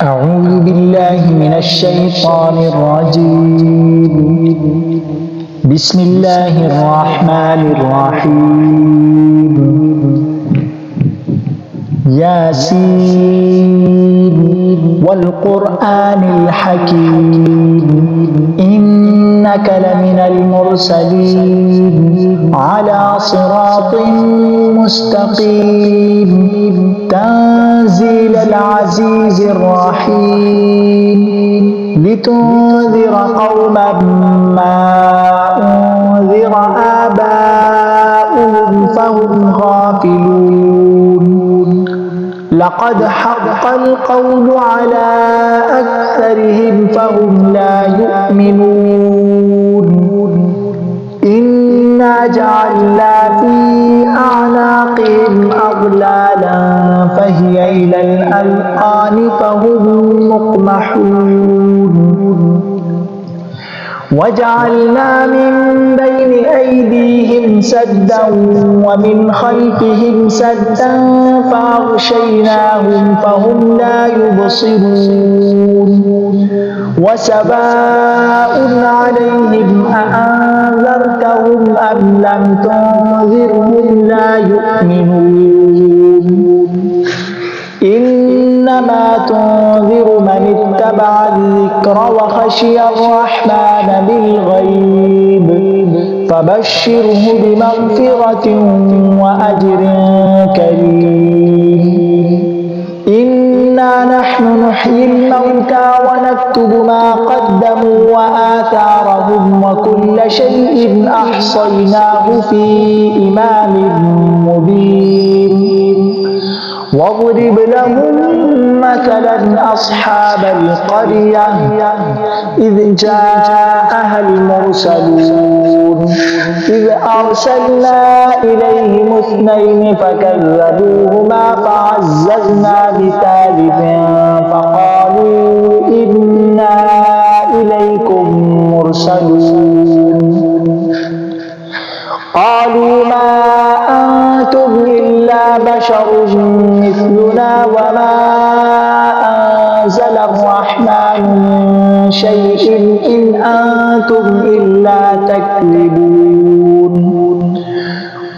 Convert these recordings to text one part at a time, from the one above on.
أعوذ بالله من الشيطان الرجيم. بسم الله الرحمن الرحيم. ياسين والقرآن الحكيم إنك لمن المرسلين على صراط مستقيم تنزيل العزيز الرحيم لتنذر قوما ما أنذر آباؤهم فهم غافلون. لقد حق القول على أكثرهم فهم لا يؤمنون. إنا جعلنا في أعناقهم أغلالا فهي إلى الأذقان فهم مقمحون. وجعلنا من بين أيديهم سدا ومن خلفهم سدا فأغشيناهم فهم لا يبصرون. وسواء عليهم أأنذرتهم أم لم تنذرهم لا يؤمنون. إنما تنذر من اتبع الذكر وخشي الرحمن بالغيب فبشره بمغفرة وأجر كريم. إنا نحن نحيي الموتى ونكتب ما قدموا وآثارهم وكل شيء أحصيناه في إمام مبين. واضرب لهم مثلا أصحاب القرية إذ جاءها المرسلون إذ أرسلنا إليهم اثنين فكذبوهما فعززنا بثالث فقالوا إنا إليكم مرسلون. قالوا ما أنتم إلا بشر مثلنا وما أنزل الرحمن من شيء إن أنتم إلا تكذبون.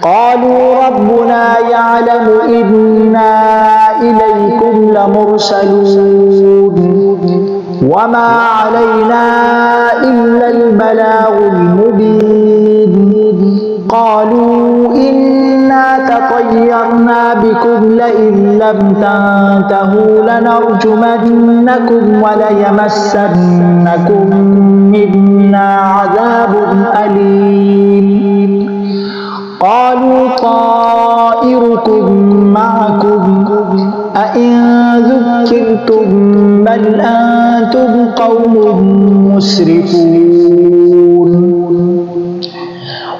قالوا ربنا يعلم إنا إليكم لمرسلون وما علينا إلا البلاغ المبين. قالوا إنا تطيرنا بكم لئن لم تنتهوا لنرجمنكم وليمسنكم منا عذاب أليم. قالوا طائركم معكم أئن ذكرتم بل أنتم قوم مسرفون.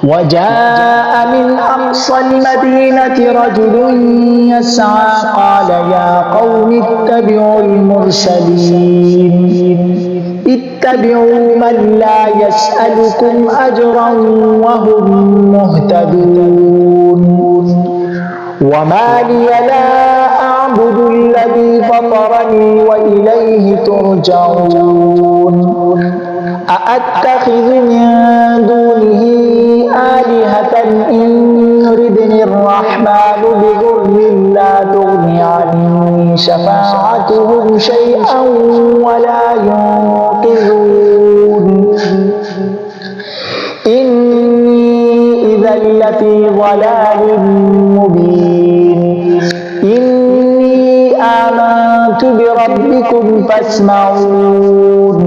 وجاء من أقصى المدينة رجل يسعى قال يا قوم اتبعوا المرسلين اتبعوا من لا يسألكم أجرا وهم مهتدون. وما لي لا أعبد الذي فطرني وإليه ترجعون. أأتخذ من دونه آلهة إن يردني الرحمن بضر لا تغني عني شفاعتهم شيئا ولا ينقذون. إني إذا لفي ضلال مبين. إني آمنت بربكم فاسمعون.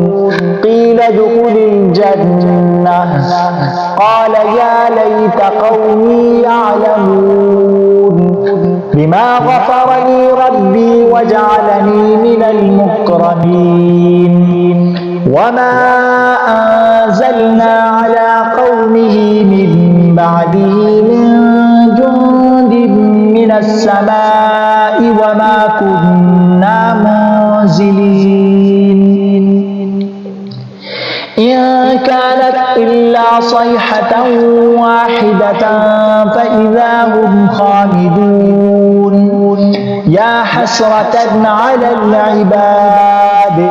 قيل ادخل الجنة قال يا ليت قومي يعلمون بما غفر لي ربي وجعلني من المكرمين. وما أنزلنا على قومه من بعده من جند من السماء وما كنا منزلين. إن كانت إلا صيحة واحدة فإذا هم خامدون. يا حسرة على العباد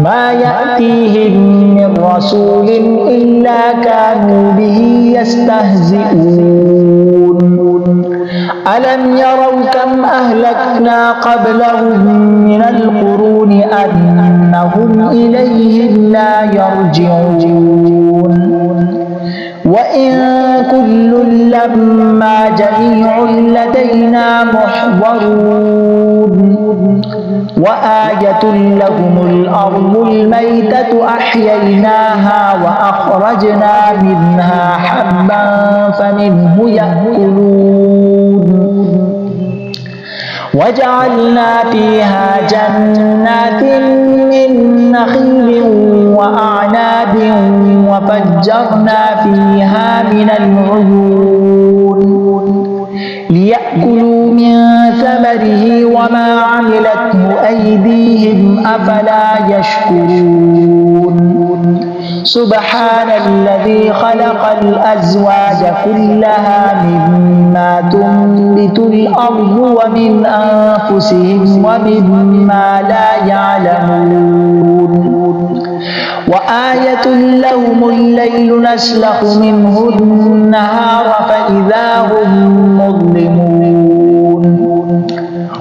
ما يأتيهم من رسول إلا كانوا به يستهزئون ألم يروا كم أهلكنا قبلهم من القرون أنهم إليهم لا يرجعون وإن كل لما جميع لدينا محضرون وآية لهم الأرض الميتة أحييناها وأخرجنا منها حبا فمنه يأكلون وجعلنا فيها جنات من نخيل وأعناب وفجرنا فيها من العيون ليأكلوا من ثمره وما عملته أيديهم أفلا يشكرون سبحان الذي خلق الأزواج كلها مما تنبت الأرض ومن أنفسهم ومما لا يعلمون وآية لهم الليل نسلخ منه النهار فإذا هم مظلمون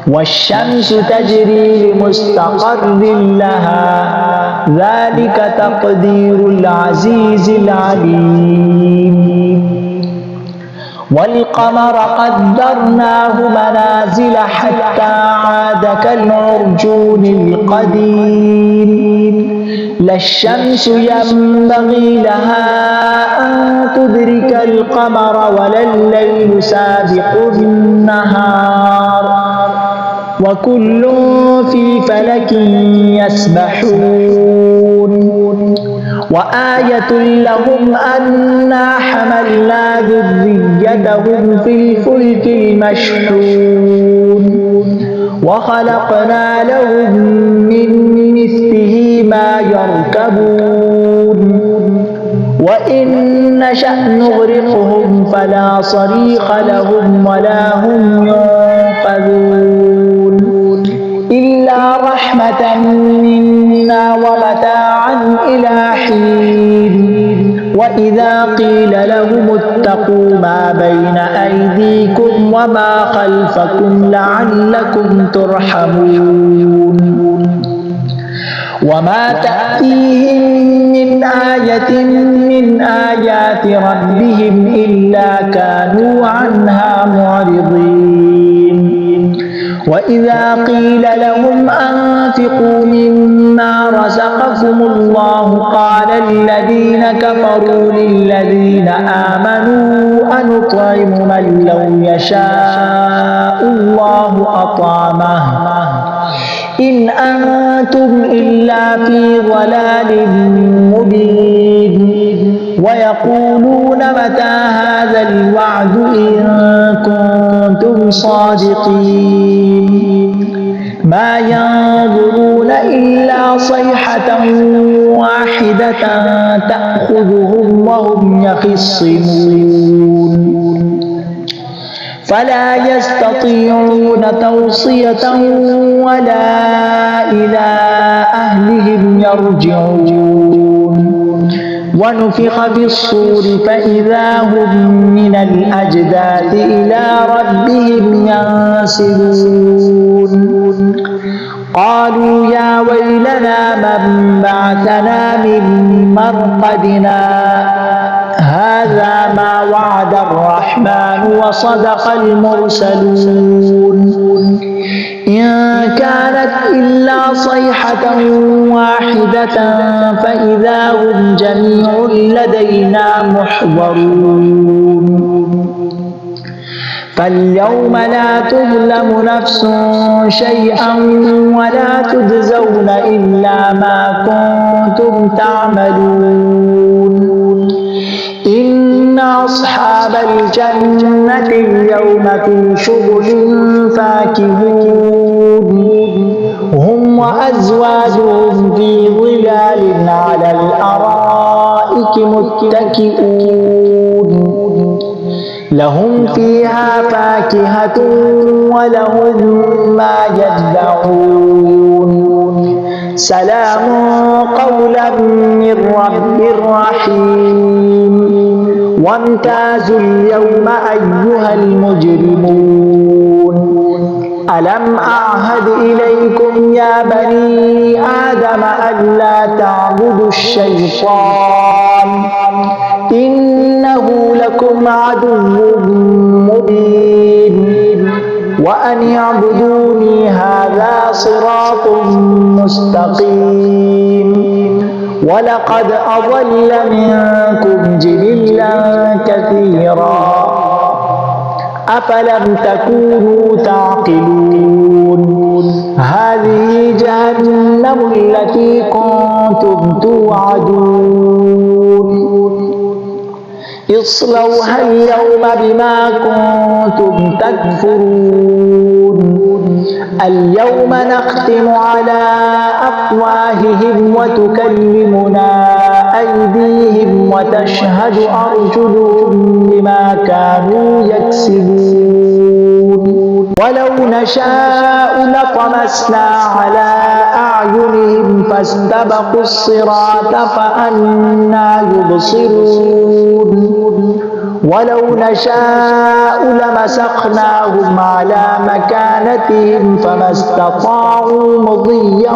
والشمس تجري لمستقر لها ذلك تقدير العزيز العليم والقمر قدرناه منازل حتى عاد كالعرجون القديم لا الشمس ينبغي لها أن تدرك القمر ولا الليل سابق النهار وكل في فلك يسبحون وآية لهم أنا حملنا ذريتهم في الفلك المشحون وخلقنا لهم من مثله ما يركبون وإن نشأ نغرقهم فلا صريخ لهم ولا هم ينقذون إلا رحمة منا ومتاعا إلى حين وإذا قيل لهم اتقوا ما بين أيديكم وما خلفكم لعلكم ترحمون وما تأتيهم من آية من آيات ربهم إلا كانوا عنها معرضين وإذا قيل لهم أنفقوا مما رزقكم الله قال الذين كفروا للذين آمنوا أنطعم من لو يشاء الله أطعمه إن أنتم إلا في ضلال مبين ويقولون متى هذا الوعد إن كنتم صادقين ما ينظرون إلا صيحة واحدة تأخذهم وهم يخصمون فلا يستطيعون توصية ولا إلى أهلهم يرجعون ونفخ في الصور فإذا هم من الأجداث إلى ربهم ينسلون قالوا يا ويلنا من بعثنا من مرقدنا هذا ما وعد الرحمن وصدق المرسلون إن كانت إلا صيحة واحدة فإذا هم جميع لدينا محضرون فاليوم لا تظلم نفس شيئا ولا تجزون إلا ما كنتم تعملون إن أصحاب الجنة اليوم في شغل فاكهون هم وأزواجهم في ظلال على الأرائك متكئون لهم فيها فاكهة ولهم ما يدعون سلام قولا من رب رحيم وامتازوا اليوم أيها المجرمون ألم أعهد إليكم يا بني آدم ألا تعبدوا الشيطان إنه لكم عدو مبين وأن اعبدوني هذا صراط مستقيم ولقد أضل منكم جبلا كثيرا أفلم تكونوا تعقلون هذه جهنم التي كنتم توعدون اصلوها اليوم بما كنتم تكفرون اليوم نختم على أفواههم وتكلمنا أيديهم وتشهد أرجلهم بما كانوا يكسبون ولو نشاء لطمسنا على أعينهم فاستبقوا الصراط فأنى يبصرون ولو نشاء لمسخناهم على مكانتهم فما استطاعوا مضيا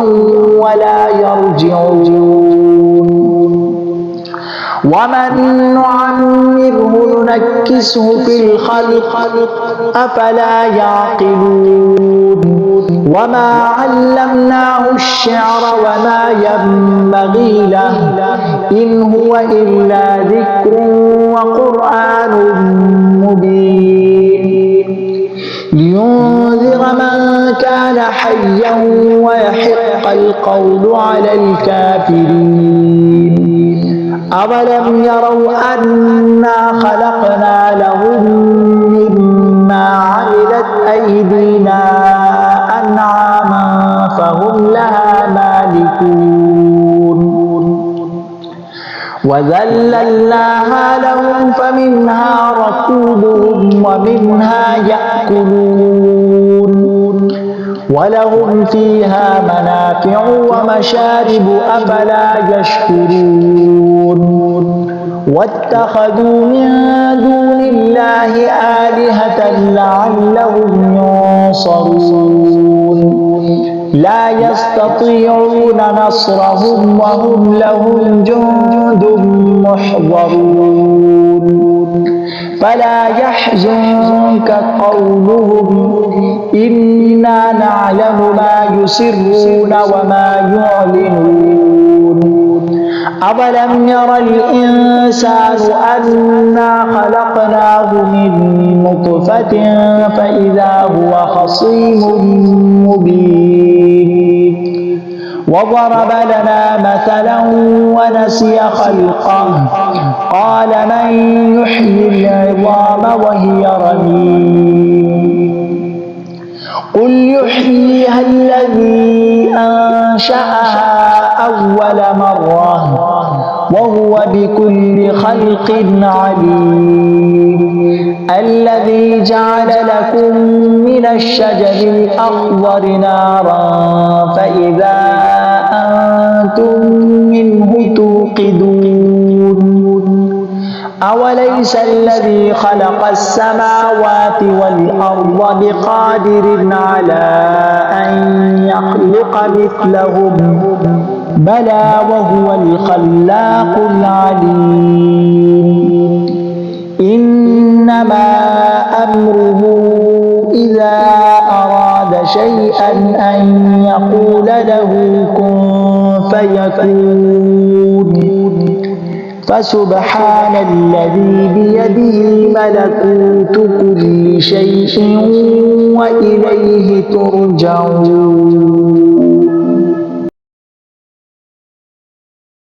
ولا يرجعون ومن نعمره ننكسه في الخلق أفلا يعقلون وما علمناه الشعر وما ينبغي له إن هو إلا ذكر وقرآن مبين لينذر من كان حيا ويحق القول على الكافرين أولم يروا أنا خلقنا لهم مما عملت أيدينا أنعاما فهم لها مالكون وذللناها لهم فمنها ركوبهم ومنها يأكلون ولهم فيها منافع ومشارب أفلا يشكرون واتخذوا من دون الله آلهة لعلهم ينصرون لا يستطيعون نصرهم وهم لهم جند محضرون فلا يحزنك قولهم إنا نعلم ما يسرون وما يعلنون أولم ير الإنسان أنا خلقناه من نطفة فإذا هو خصيم مبين وضرب لنا مثلا ونسي خلقه قال من يحيي العظام وهي رميم قل يحييها الذي أنشأها أول مرة وهو بكل خلق عليم الذي جعل لكم من الشجر الأخضر نارا فإذا أنتم منه توقدون أوليس الذي خلق السماوات والأرض بقادر على أن يخلق مثلهم بلى وهو الخلاق العليم إنما أمره إذا أراد شيئا أن يقول له كن فيكون فسبحان الذي بيده ملكوت كل شيء وإليه ترجعون.